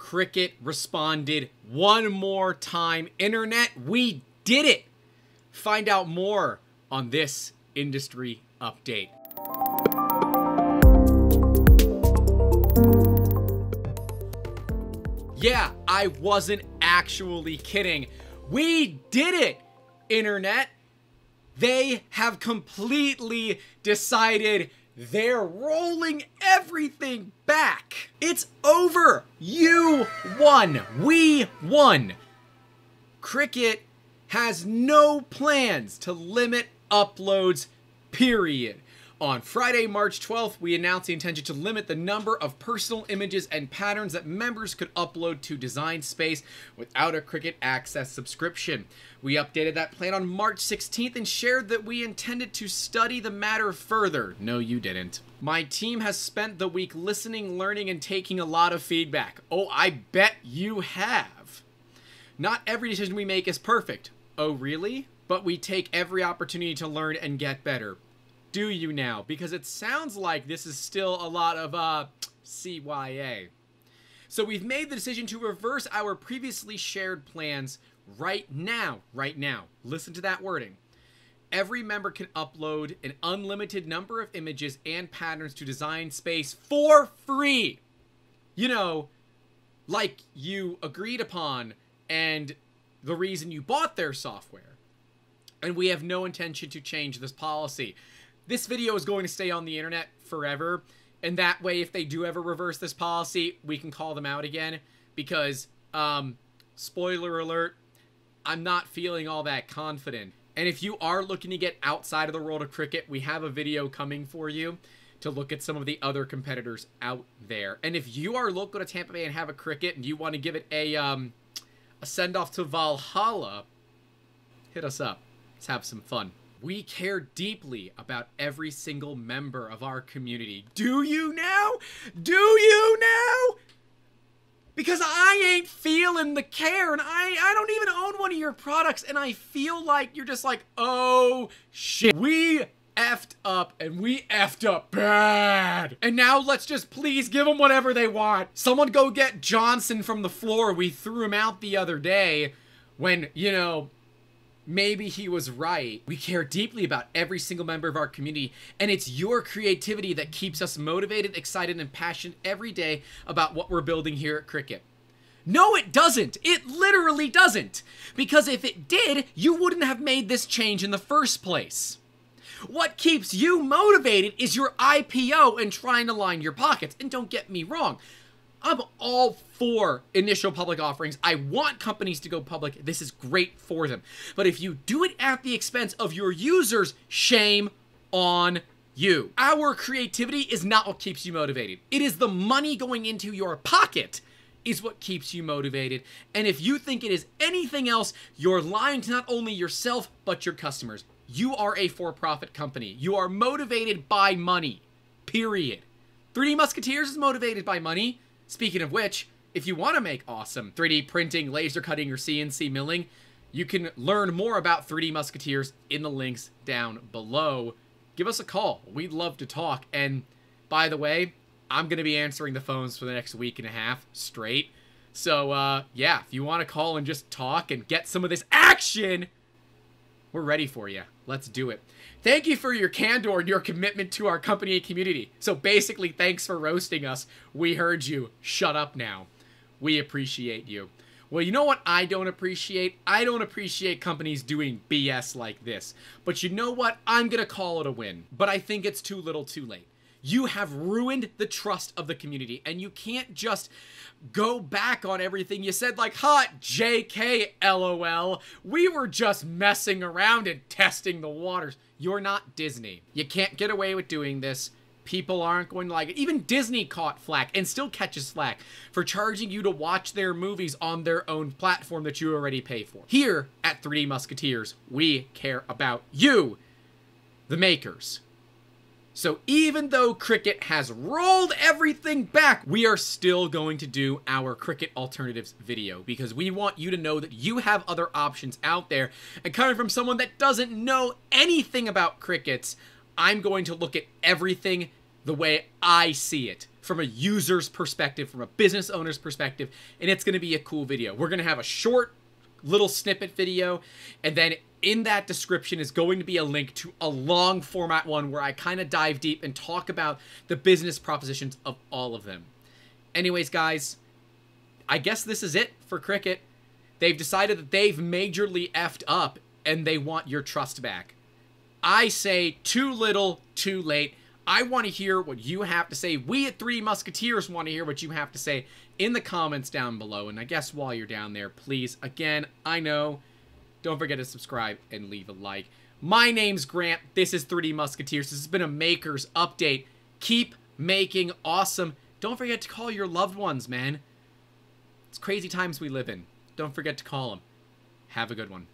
Cricut responded one more time. Internet, we did it! Find out more on this industry update. Yeah, I wasn't actually kidding. We did it, Internet! They have completely decided they're rolling everything back. It's over. You won. We won. Cricut has no plans to limit uploads, period. On Friday, March 12th, we announced the intention to limit the number of personal images and patterns that members could upload to Design Space without a Cricut Access subscription. We updated that plan on March 16th and shared that we intended to study the matter further. No, you didn't. My team has spent the week listening, learning, and taking a lot of feedback. Oh, I bet you have. Not every decision we make is perfect. Oh, really? But we take every opportunity to learn and get better. Do you now? Because it sounds like this is still a lot of, CYA. So we've made the decision to reverse our previously shared plans right now. Right now. Listen to that wording. Every member can upload an unlimited number of images and patterns to Design Space for free. You know, like you agreed upon and the reason you bought their software. And we have no intention to change this policy. This video is going to stay on the internet forever, and that way, if they do ever reverse this policy, we can call them out again, because, spoiler alert, I'm not feeling all that confident. And if you are looking to get outside of the world of Cricut, we have a video coming for you to look at some of the other competitors out there. And if you are local to Tampa Bay and have a Cricut, and you want to give it a send-off to Valhalla, hit us up. Let's have some fun. We care deeply about every single member of our community. Do you now? Do you now? Because I ain't feeling the care, and I don't even own one of your products, and I feel like you're just like, oh, shit. We effed up, and we effed up bad. And now let's just please give them whatever they want. Someone go get Johnson from the floor. We threw him out the other day when, you know, maybe he was right. We care deeply about every single member of our community, and it's your creativity that keeps us motivated, excited, and passionate every day about what we're building here at Cricut. No, it doesn't. It literally doesn't. Because if it did, you wouldn't have made this change in the first place. What keeps you motivated is your IPO and trying to line your pockets. And don't get me wrong, I'm all for initial public offerings. I want companies to go public. This is great for them. But if you do it at the expense of your users, shame on you. Our creativity is not what keeps you motivated. It is the money going into your pocket is what keeps you motivated. And if you think it is anything else, you're lying to not only yourself, but your customers. You are a for-profit company. You are motivated by money, period. 3D Musketeers is motivated by money. Speaking of which, if you want to make awesome 3D printing, laser cutting, or CNC milling, you can learn more about 3D Musketeers in the links down below. Give us a call. We'd love to talk. And by the way, I'm going to be answering the phones for the next week and a half straight. So, yeah, if you want to call and just talk and get some of this action, we're ready for you. Let's do it. Thank you for your candor and your commitment to our company and community. So basically, thanks for roasting us. We heard you. Shut up now. We appreciate you. Well, you know what I don't appreciate? I don't appreciate companies doing BS like this. But you know what? I'm going to call it a win. But I think it's too little too late. You have ruined the trust of the community, and you can't just go back on everything you said like, ha, JK, LOL. We were just messing around and testing the waters. You're not Disney. You can't get away with doing this. People aren't going to like it. Even Disney caught flack and still catches flack for charging you to watch their movies on their own platform that you already pay for. Here at 3D Musketeers, we care about you, the makers. So even though Cricut has rolled everything back, we are still going to do our Cricut Alternatives video because we want you to know that you have other options out there. And coming from someone that doesn't know anything about Cricuts, I'm going to look at everything the way I see it from a user's perspective, from a business owner's perspective, and it's going to be a cool video. We're going to have a short little snippet video, and then in that description is going to be a link to a long format one where I kind of dive deep and talk about the business propositions of all of them. Anyways, guys, I guess this is it for Cricut. They've decided that they've majorly effed up and they want your trust back. I say too little, too late. I want to hear what you have to say. We at Three Musketeers want to hear what you have to say in the comments down below. And I guess while you're down there, please, again, I know, don't forget to subscribe and leave a like. My name's Grant. This is 3D Musketeers. This has been a Maker's Update. Keep making awesome. Don't forget to call your loved ones, man. It's crazy times we live in. Don't forget to call them. Have a good one.